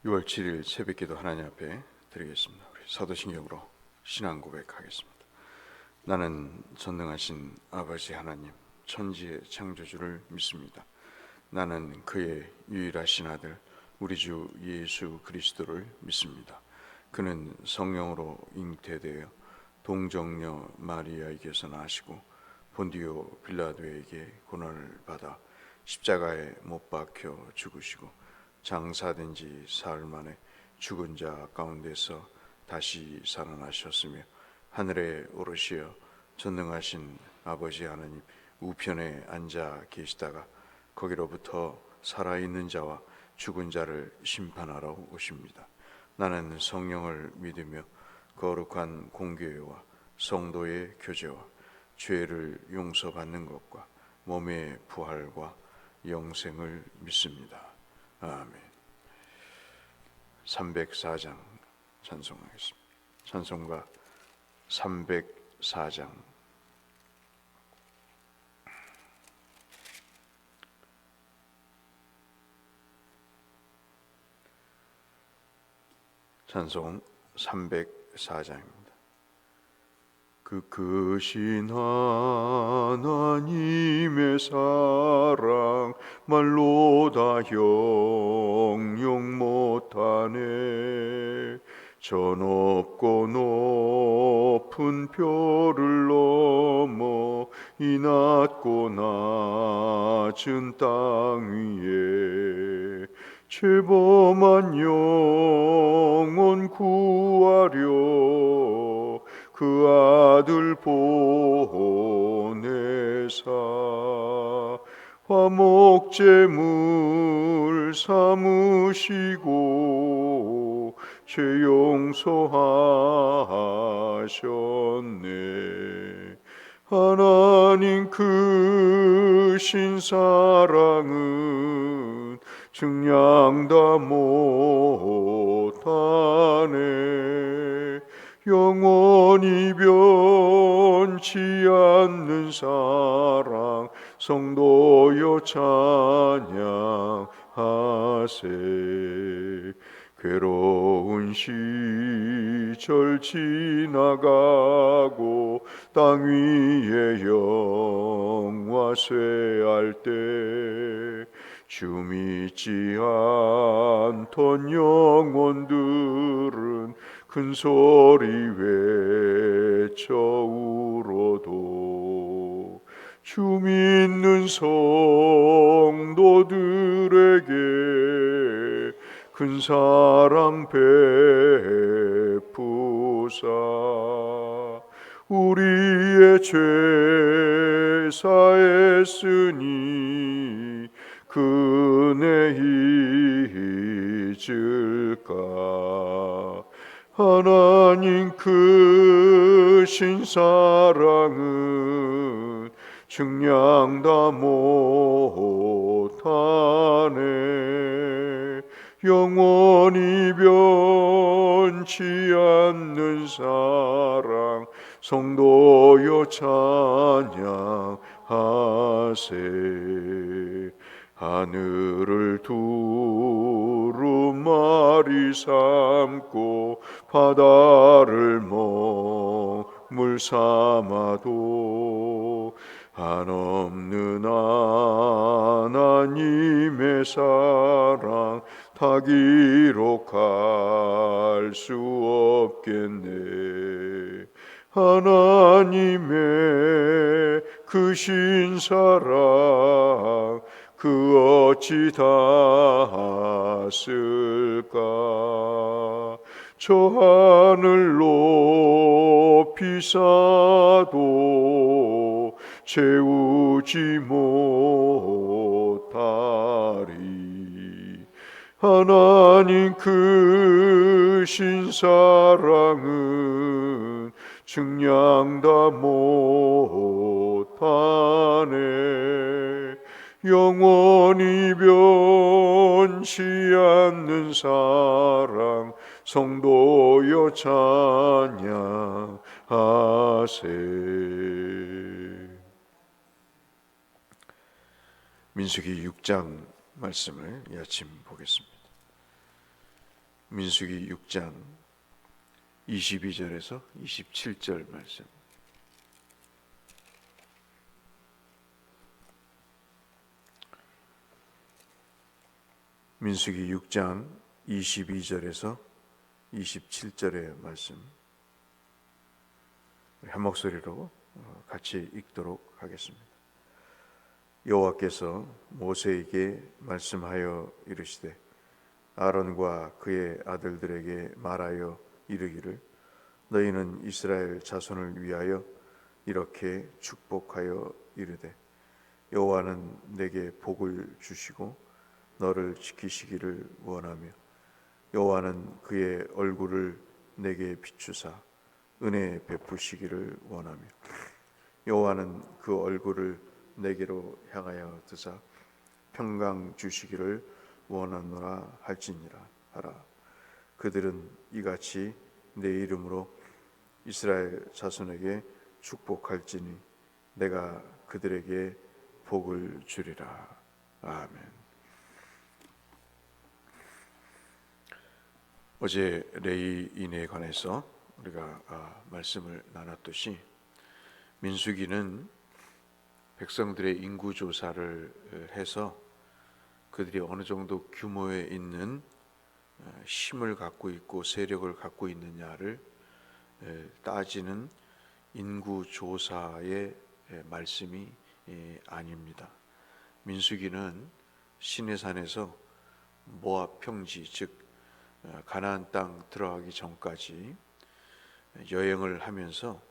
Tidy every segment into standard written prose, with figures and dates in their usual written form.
6월 7일 새벽기도 하나님 앞에 드리겠습니다. 우리 사도신경으로 신앙 고백하겠습니다. 나는 전능하신 아버지 하나님, 천지의 창조주를 믿습니다. 나는 그의 유일하신 아들 우리 주 예수 그리스도를 믿습니다. 그는 성령으로 잉태되어 동정녀 마리아에게서 나시고 본디오 빌라도에게 고난을 받아 십자가에 못 박혀 죽으시고 장사된 지 사흘 만에 죽은 자 가운데서 다시 살아나셨으며 하늘에 오르시어 전능하신 아버지 하나님 우편에 앉아 계시다가 거기로부터 살아있는 자와 죽은 자를 심판하러 오십니다. 나는 성령을 믿으며 거룩한 공교회와 성도의 교제와 죄를 용서받는 것과 몸의 부활과 영생을 믿습니다. 아멘. 304장 찬송하겠습니다. 찬송가 304장. 찬송 304장입니다. 그 크신 하나님의 사랑 말로 다 형용 못하네. 저 높고 높은 별을 넘어 이 낮고 낮은 땅 위에 죄범한 영혼 구하려 그 아들 보내사 화목제물 삼으시고 죄 용서하셨네. 하나님 크신 사랑은 증량 다 못하네. 영원히 변치 않는 사랑 성도여 찬양하세. 괴로운 시절 지나가고 땅 위에 영화 쇠할 때 주 믿지 않던 영혼들은 큰 소리 외쳐 울어도 주 믿는 성도들에게 큰 사랑 베푸사 우리의 죄 사했으니 그 은혜 잊을까. 하나님 크신 사랑은 증량 다 못하네. 영원히 변치 않는 사랑 성도여 찬양하세. 하늘을 두루마리 삼고 바다를 먹물 삼아도 한없는 하나님의 사랑 다 기록할 수 없겠네. 하나님의 크신 사랑 그 어찌 닿았을까. 저 하늘 높이 쌓아도 채우지 못하리. 하나님 크신 사랑은 증량 다 못하네. 영원히 변치 않는 사랑 성도여 찬양하세. 민수기 6장 말씀을 이 아침 보겠습니다. 민수기 6장 22절에서 27절 말씀. 민수기 6장 22절에서 27절의 말씀. 한 목소리로 같이 읽도록 하겠습니다. 여호와께서 모세에게 말씀하여 이르시되 아론과 그의 아들들에게 말하여 이르기를 너희는 이스라엘 자손을 위하여 이렇게 축복하여 이르되 여호와는 내게 복을 주시고 너를 지키시기를 원하며 여호와는 그의 얼굴을 내게 비추사 은혜 베푸시기를 원하며 여호와는 그 얼굴을 내게로 향하여 드사 평강 주시기를 원하노라 할지니라 하라. 그들은 이같이 내 이름으로 이스라엘 자손에게 축복할지니 내가 그들에게 복을 주리라. 아멘. 어제 레위인에 관해서 우리가 말씀을 나눴듯이 민수기는 백성들의 인구 조사를 해서 그들이 어느 정도 규모에 있는 힘을 갖고 있고 세력을 갖고 있느냐를 따지는 인구 조사의 말씀이 아닙니다. 민수기는 시내산에서 모압 평지, 즉 가나안 땅 들어가기 전까지 여행을 하면서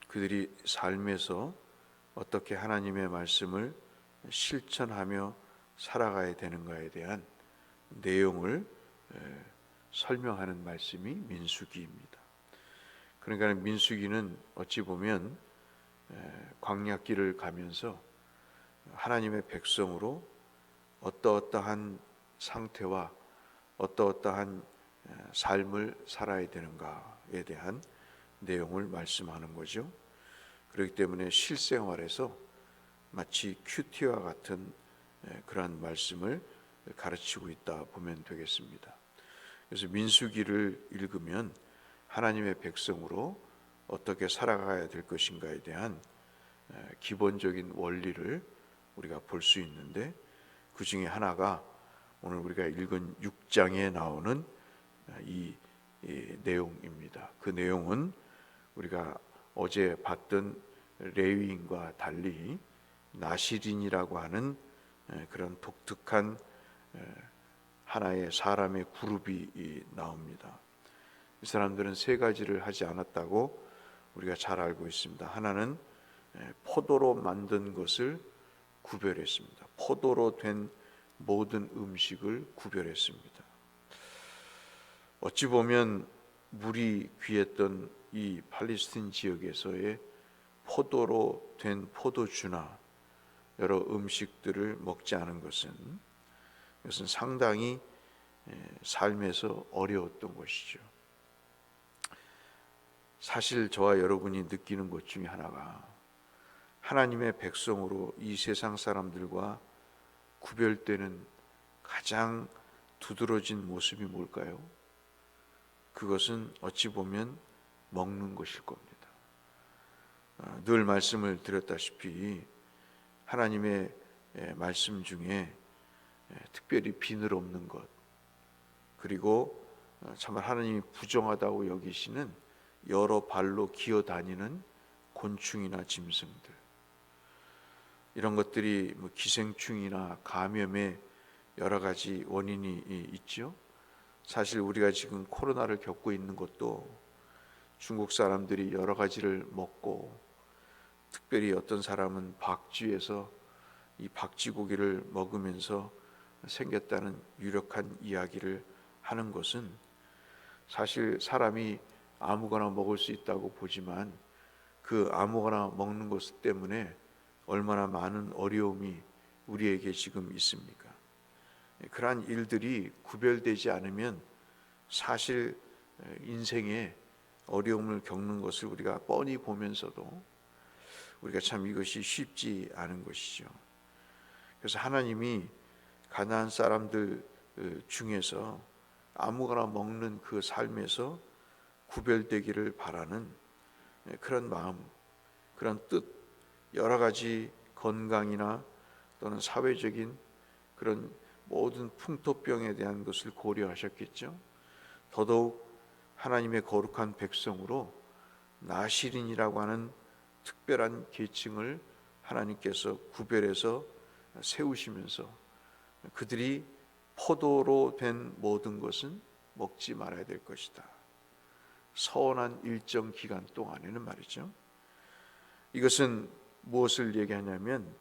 그들이 삶에서 어떻게 하나님의 말씀을 실천하며 살아가야 되는가에 대한 내용을 설명하는 말씀이 민수기입니다. 그러니까 민수기는 어찌 보면 광야길을 가면서 하나님의 백성으로 어떠한 상태와 어떠한 삶을 살아야 되는가에 대한 내용을 말씀하는 거죠. 그렇기 때문에 실생활에서 마치 큐티와 같은 그러한 말씀을 가르치고 있다 보면 되겠습니다. 그래서 민수기를 읽으면 하나님의 백성으로 어떻게 살아가야 될 것인가에 대한 기본적인 원리를 우리가 볼 수 있는데, 그 중에 하나가 오늘 우리가 읽은 6장에 나오는 이 내용입니다. 그 내용은 우리가 어제 봤던 레위인과 달리 나시린이라고 하는 그런 독특한 하나의 사람의 그룹이 나옵니다. 이 사람들은 세 가지를 하지 않았다고 우리가 잘 알고 있습니다. 하나는 포도로 만든 것을 구별했습니다. 포도로 된 모든 음식을 구별했습니다. 어찌 보면 물이 귀했던 이 팔레스틴 지역에서의 포도로 된 포도주나 여러 음식들을 먹지 않은 것은 이것은 상당히 삶에서 어려웠던 것이죠. 사실 저와 여러분이 느끼는 것 중에 하나가 하나님의 백성으로 이 세상 사람들과 구별되는 가장 두드러진 모습이 뭘까요? 그것은 어찌 보면 먹는 것일 겁니다. 늘 말씀을 드렸다시피 하나님의 말씀 중에 특별히 비늘 없는 것, 그리고 정말 하나님이 부정하다고 여기시는 여러 발로 기어다니는 곤충이나 짐승들, 이런 것들이 기생충이나 감염의 여러 가지 원인이 있죠. 사실 우리가 지금 코로나를 겪고 있는 것도 중국 사람들이 여러 가지를 먹고, 특별히 어떤 사람은 박쥐에서 이 박쥐고기를 먹으면서 생겼다는 유력한 이야기를 하는 것은, 사실 사람이 아무거나 먹을 수 있다고 보지만 그 아무거나 먹는 것 때문에 얼마나 많은 어려움이 우리에게 지금 있습니까? 그러한 일들이 구별되지 않으면 사실 인생에 어려움을 겪는 것을 우리가 뻔히 보면서도 우리가 참 이것이 쉽지 않은 것이죠. 그래서 하나님이 가나안 사람들 중에서 아무거나 먹는 그 삶에서 구별되기를 바라는 그런 마음, 그런 뜻, 여러 가지 건강이나 또는 사회적인 그런 모든 풍토병에 대한 것을 고려하셨겠죠. 더더욱 하나님의 거룩한 백성으로 나실인이라고 하는 특별한 계층을 하나님께서 구별해서 세우시면서 그들이 포도로 된 모든 것은 먹지 말아야 될 것이다. 서원한 일정 기간 동안에는 말이죠. 이것은 무엇을 얘기하냐면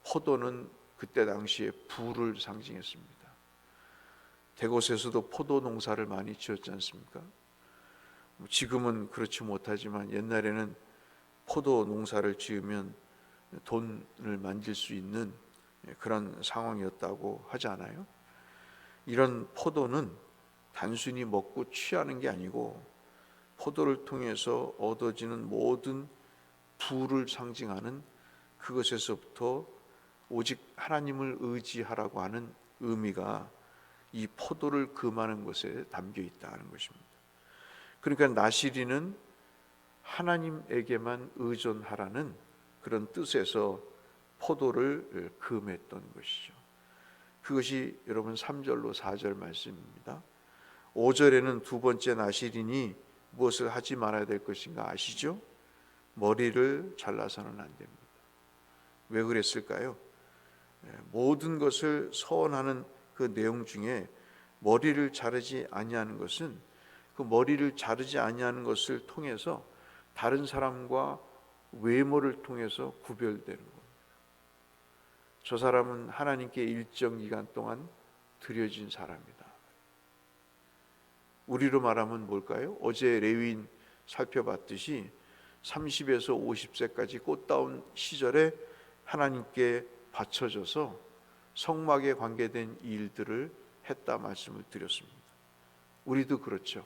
포도는 그때 당시에 부를 상징했습니다. 대곳에서도 포도 농사를 많이 지었지 않습니까? 지금은 그렇지 못하지만 옛날에는 포도 농사를 지으면 돈을 만질 수 있는 그런 상황이었다고 하지 않아요? 이런 포도는 단순히 먹고 취하는 게 아니고 포도를 통해서 얻어지는 모든 부를 상징하는 그것에서부터 오직 하나님을 의지하라고 하는 의미가 이 포도를 금하는 것에 담겨 있다는 것입니다. 그러니까 나시리는 하나님에게만 의존하라는 그런 뜻에서 포도를 금했던 것이죠. 그것이 여러분 3절로 4절 말씀입니다. 5절에는 두 번째 나시린이 무엇을 하지 말아야 될 것인가 아시죠? 머리를 잘라서는 안 됩니다. 왜 그랬을까요? 모든 것을 서원하는 그 내용 중에 머리를 자르지 아니하는 것은 그 머리를 자르지 아니하는 것을 통해서 다른 사람과 외모를 통해서 구별되는 겁니다. 저 사람은 하나님께 일정 기간 동안 드려진 사람이다. 우리로 말하면 뭘까요? 어제 레위인 살펴봤듯이 30에서 50세까지 꽃다운 시절에 하나님께 바쳐져서 성막에 관계된 일들을 했다 말씀을 드렸습니다. 우리도 그렇죠.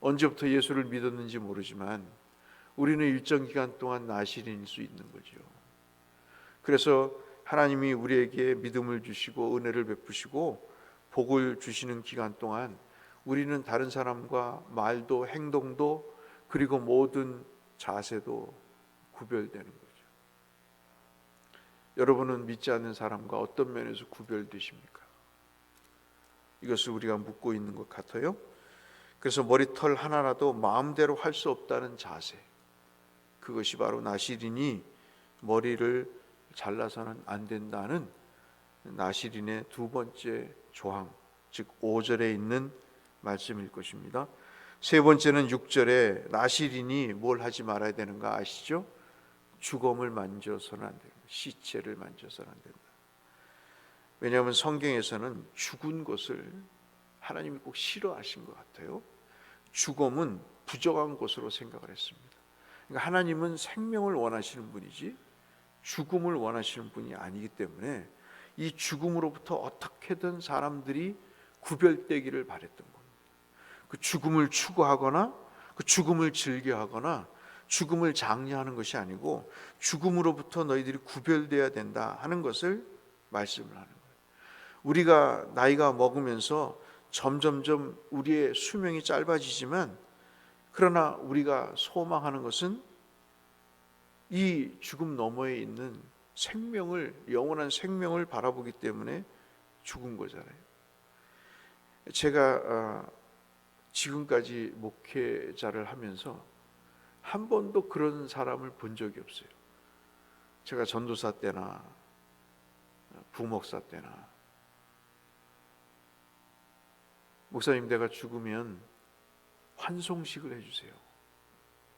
언제부터 예수를 믿었는지 모르지만 우리는 일정 기간 동안 나실인일 수 있는 거죠. 그래서 하나님이 우리에게 믿음을 주시고 은혜를 베푸시고 복을 주시는 기간 동안 우리는 다른 사람과 말도 행동도 그리고 모든 자세도 구별되는 거죠. 여러분은 믿지 않는 사람과 어떤 면에서 구별되십니까? 이것을 우리가 묻고 있는 것 같아요. 그래서 머리털 하나라도 마음대로 할 수 없다는 자세, 그것이 바로 나시린이 머리를 잘라서는 안 된다는 나시린의 두 번째 조항, 즉 5절에 있는 말씀일 것입니다. 세 번째는 6절에 나시린이 뭘 하지 말아야 되는가 아시죠? 주검을 만져서는 안 된다. 시체를 만져서는 안 된다. 왜냐하면 성경에서는 죽은 것을 하나님이 꼭 싫어하신 것 같아요. 죽음은 부정한 것으로 생각을 했습니다. 그러니까 하나님은 생명을 원하시는 분이지 죽음을 원하시는 분이 아니기 때문에 이 죽음으로부터 어떻게든 사람들이 구별되기를 바랬던 겁니다. 그 죽음을 추구하거나 그 죽음을 즐겨하거나 죽음을 장려하는 것이 아니고 죽음으로부터 너희들이 구별되어야 된다 하는 것을 말씀을 하는 거예요. 우리가 나이가 먹으면서 점점점 우리의 수명이 짧아지지만 그러나 우리가 소망하는 것은 이 죽음 너머에 있는 생명을, 영원한 생명을 바라보기 때문에 죽은 거잖아요. 제가 지금까지 목회자를 하면서 한 번도 그런 사람을 본 적이 없어요. 제가 전도사 때나 부목사 때나 목사님 내가 죽으면 환송식을 해주세요.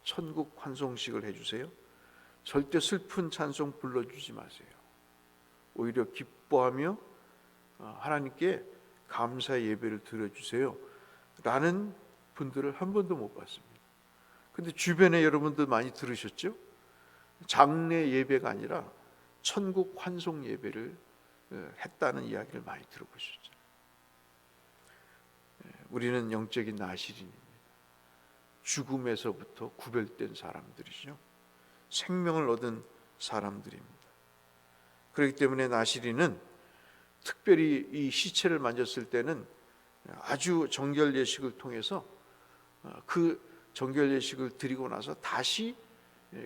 천국 환송식을 해주세요. 절대 슬픈 찬송 불러주지 마세요. 오히려 기뻐하며 하나님께 감사의 예배를 드려주세요 라는 분들을 한 번도 못 봤습니다. 근데 주변에 여러분들 많이 들으셨죠? 장례 예배가 아니라 천국 환송 예배를 했다는 이야기를 많이 들어보셨죠. 우리는 영적인 나실인입니다. 죽음에서부터 구별된 사람들이죠. 생명을 얻은 사람들입니다. 그렇기 때문에 나시린은 특별히 이 시체를 만졌을 때는 아주 정결 예식을 통해서 그 정결 예식을 드리고 나서 다시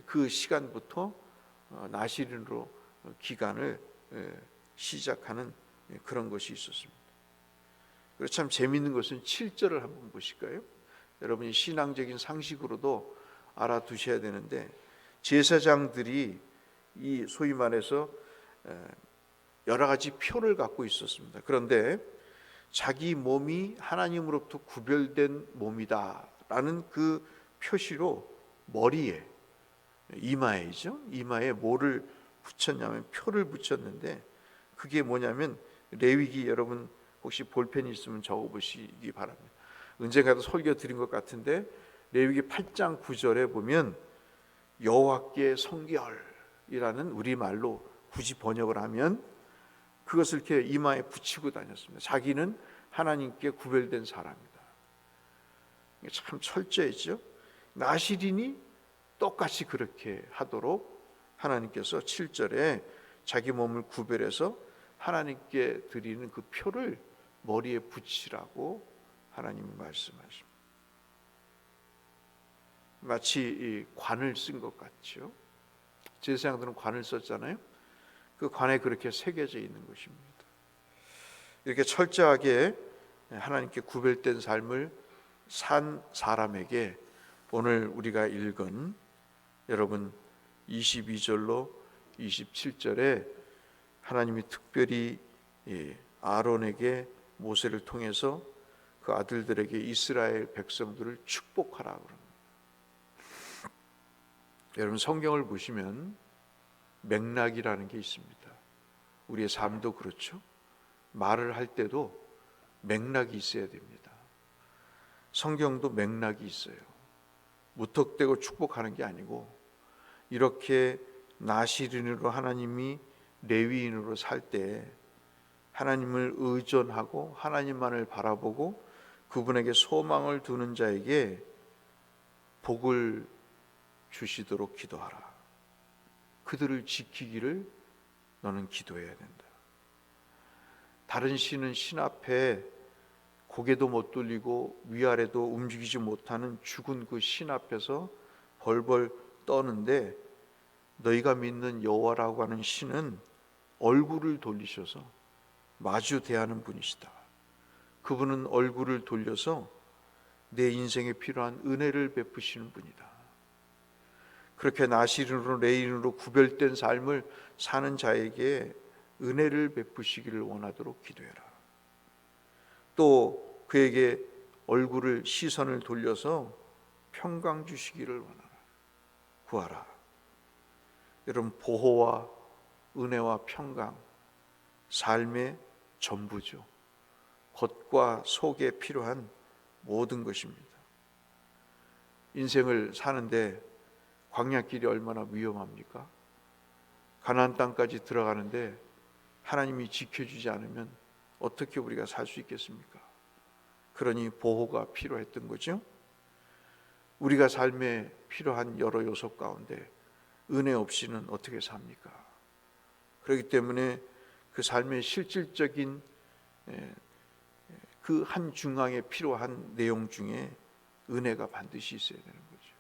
그 시간부터 나시린으로 기간을 시작하는 그런 것이 있었습니다. 그리고 참 재미있는 것은 7절을 한번 보실까요? 여러분이 신앙적인 상식으로도 알아두셔야 되는데, 제사장들이 이 소위 말해서 여러 가지 표를 갖고 있었습니다. 그런데 자기 몸이 하나님으로부터 구별된 몸이다라는 그 표시로 머리에, 이마에죠, 이마에 뭐를 붙였냐면 표를 붙였는데, 그게 뭐냐면 레위기, 여러분 혹시 볼펜이 있으면 적어보시기 바랍니다. 언젠가도 설교 드린 것 같은데 레위기 8장 9절에 보면 여호와께 성결이라는 우리말로 굳이 번역을 하면 그것을 이렇게 이마에 붙이고 다녔습니다. 자기는 하나님께 구별된 사람이다. 참 철저했죠. 나시린이 똑같이 그렇게 하도록 하나님께서 7절에 자기 몸을 구별해서 하나님께 드리는 그 표를 머리에 붙이라고 하나님이 말씀하십니다. 마치 이 관을 쓴 것 같죠. 제사장들은 관을 썼잖아요. 그 관에 그렇게 새겨져 있는 것입니다. 이렇게 철저하게 하나님께 구별된 삶을 산 사람에게 오늘 우리가 읽은 여러분 22절로 27절에 하나님이 특별히 아론에게 모세를 통해서 그 아들들에게 이스라엘 백성들을 축복하라 그럽니다. 여러분 성경을 보시면 맥락이라는 게 있습니다. 우리의 삶도 그렇죠. 말을 할 때도 맥락이 있어야 됩니다. 성경도 맥락이 있어요. 무턱대고 축복하는 게 아니고 이렇게 나시린으로 하나님이 레위인으로 살 때 하나님을 의존하고 하나님만을 바라보고 그분에게 소망을 두는 자에게 복을 주시도록 기도하라. 그들을 지키기를 너는 기도해야 된다. 다른 신은 신 앞에 고개도 못 돌리고 위아래도 움직이지 못하는 죽은 그 신 앞에서 벌벌 떠는데, 너희가 믿는 여호와라고 하는 신은 얼굴을 돌리셔서 마주 대하는 분이시다. 그분은 얼굴을 돌려서 내 인생에 필요한 은혜를 베푸시는 분이다. 그렇게 나시린으로 레위인으로 구별된 삶을 사는 자에게 은혜를 베푸시기를 원하도록 기도해라. 또 그에게 얼굴을, 시선을 돌려서 평강 주시기를 원하라. 구하라. 여러분, 보호와 은혜와 평강, 삶의 전부죠. 겉과 속에 필요한 모든 것입니다. 인생을 사는데 광야길이 얼마나 위험합니까? 가나안 땅까지 들어가는데 하나님이 지켜주지 않으면 어떻게 우리가 살 수 있겠습니까? 그러니 보호가 필요했던 거죠. 우리가 삶에 필요한 여러 요소 가운데 은혜 없이는 어떻게 삽니까? 그렇기 때문에 그 삶의 실질적인 그 한 중앙에 필요한 내용 중에 은혜가 반드시 있어야 되는 거죠.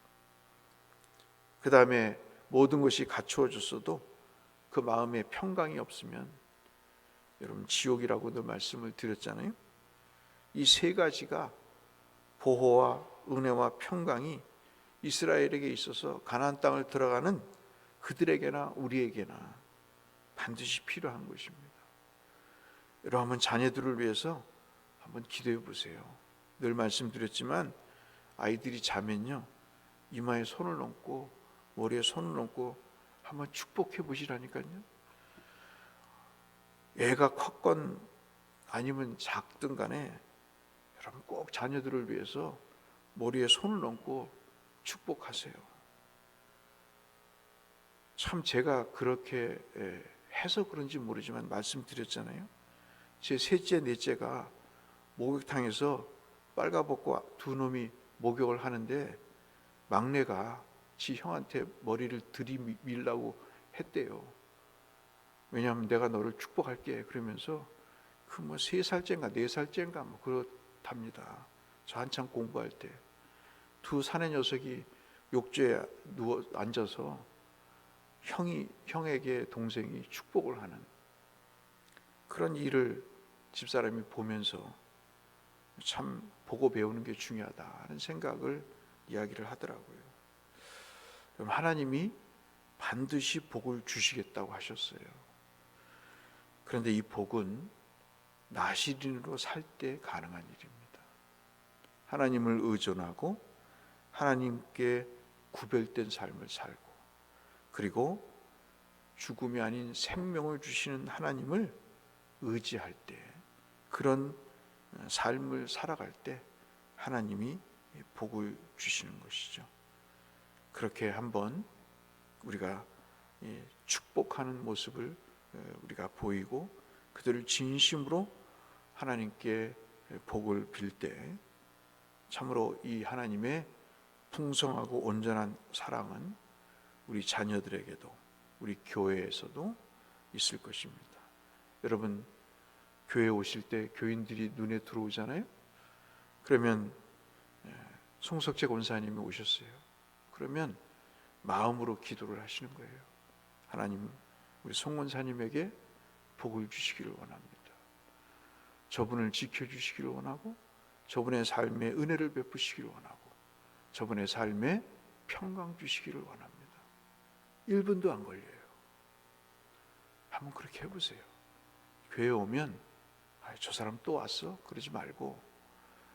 그 다음에 모든 것이 갖추어졌어도 그 마음에 평강이 없으면, 여러분 지옥이라고 늘 말씀을 드렸잖아요. 이 세 가지가, 보호와 은혜와 평강이 이스라엘에게 있어서 가나안 땅을 들어가는 그들에게나 우리에게나 반드시 필요한 것입니다. 여러분 한번 자녀들을 위해서 한번 기도해 보세요. 늘 말씀드렸지만 아이들이 자면요, 이마에 손을 얹고 머리에 손을 얹고 한번 축복해 보시라니까요. 애가 컸건 아니면 작든 간에 여러분 꼭 자녀들을 위해서 머리에 손을 얹고 축복하세요. 참 제가 그렇게 해서 그런지 모르지만 말씀드렸잖아요. 제 셋째, 넷째가 목욕탕에서 빨가벗고 두 놈이 목욕을 하는데 막내가 지 형한테 머리를 들이밀라고 했대요. 왜냐하면 내가 너를 축복할게 그러면서 그 뭐 3살째인가 4살째인가 뭐 답니다. 저 한참 공부할 때 두 사내 녀석이 욕조에 누워 앉아서 형에게 동생이 축복을 하는 그런 일을 집사람이 보면서 참 보고 배우는 게 중요하다 하는 생각을 이야기를 하더라고요. 그럼 하나님이 반드시 복을 주시겠다고 하셨어요. 그런데 이 복은 나시린으로 살 때 가능한 일입니다. 하나님을 의존하고 하나님께 구별된 삶을 살고, 그리고 죽음이 아닌 생명을 주시는 하나님을 의지할 때, 그런 삶을 살아갈 때 하나님이 복을 주시는 것이죠. 그렇게 한번 우리가 축복하는 모습을 우리가 보이고 그들을 진심으로 하나님께 복을 빌 때 참으로 이 하나님의 풍성하고 온전한 사랑은 우리 자녀들에게도 우리 교회에서도 있을 것입니다. 여러분, 교회에 오실 때 교인들이 눈에 들어오잖아요. 그러면 송석재 권사님이 오셨어요. 그러면 마음으로 기도를 하시는 거예요. 하나님, 우리 송 권사님에게 복을 주시기를 원합니다. 저분을 지켜주시기를 원하고, 저분의 삶에 은혜를 베푸시기를 원하고, 저분의 삶에 평강 주시기를 원합니다. 1분도 안 걸려요. 한번 그렇게 해보세요. 교회에 오면 저 사람 또 왔어? 그러지 말고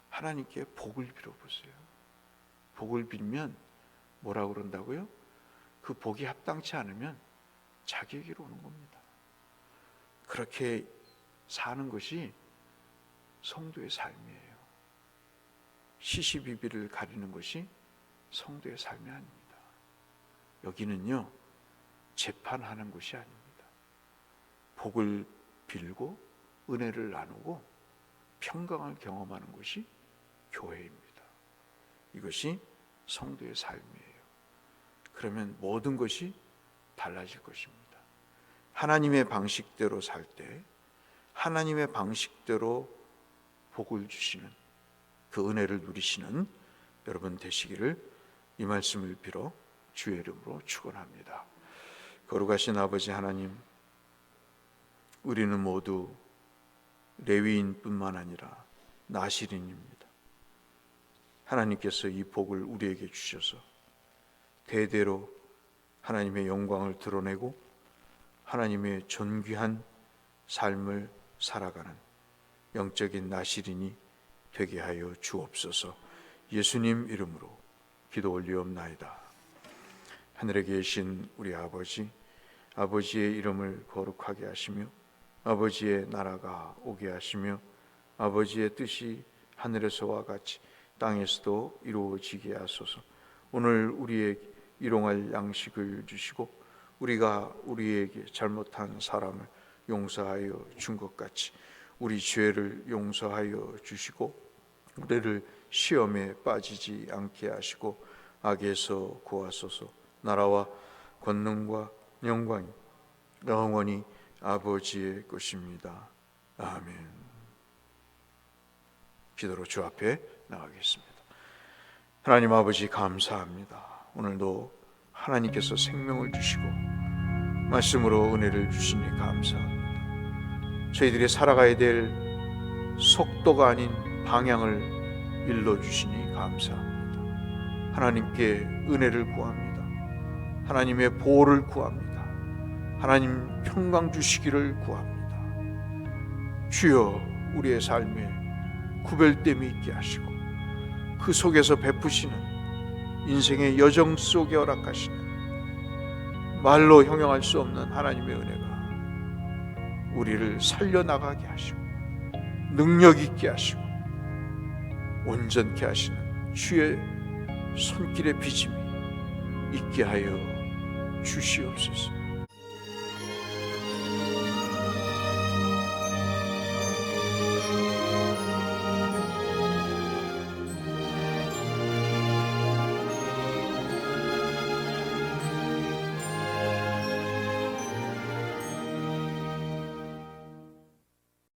하나님께 복을 빌어보세요. 복을 빌면 뭐라고 그런다고요? 그 복이 합당치 않으면 자기에게로 오는 겁니다. 그렇게 사는 것이 성도의 삶이에요. 시시비비를 가리는 것이 성도의 삶이 아닙니다. 여기는요, 재판하는 것이 아닙니다. 복을 빌고 은혜를 나누고 평강을 경험하는 것이 교회입니다. 이것이 성도의 삶이에요. 그러면 모든 것이 달라질 것입니다. 하나님의 방식대로 살 때 하나님의 방식대로 복을 주시는 그 은혜를 누리시는 여러분 되시기를 이 말씀을 빌어 주의 이름으로 축원합니다. 거룩하신 아버지 하나님, 우리는 모두 레위인뿐만 아니라 나시린입니다. 하나님께서 이 복을 우리에게 주셔서 대대로 하나님의 영광을 드러내고 하나님의 존귀한 삶을 살아가는 영적인 나시린이 되게 하여 주옵소서. 예수님 이름으로 기도 올리옵나이다. 하늘에 계신 우리 아버지, 아버지의 이름을 거룩하게 하시며 아버지의 나라가 오게 하시며 아버지의 뜻이 하늘에서와 같이 땅에서도 이루어지게 하소서. 오늘 우리에게 일용할 양식을 주시고 우리가 우리에게 잘못한 사람을 용서하여 준 것 같이 우리 죄를 용서하여 주시고 우리를 시험에 빠지지 않게 하시고 악에서 구하소서. 나라와 권능과 영광이 영원히 아버지의 것입니다. 아멘. 기도로 주 앞에 나가겠습니다. 하나님 아버지, 감사합니다. 오늘도 하나님께서 생명을 주시고 말씀으로 은혜를 주시니 감사합니다. 저희들이 살아가야 될 속도가 아닌 방향을 일러주시니 감사합니다. 하나님께 은혜를 구합니다. 하나님의 보호를 구합니다. 하나님 평강 주시기를 구합니다. 주여, 우리의 삶에 구별됨이 있게 하시고 그 속에서 베푸시는 인생의 여정 속에 허락하시는 말로 형용할 수 없는 하나님의 은혜가 우리를 살려나가게 하시고 능력 있게 하시고 온전케 하시는 주의 손길의 빚음이 있게 하여 주시옵소서.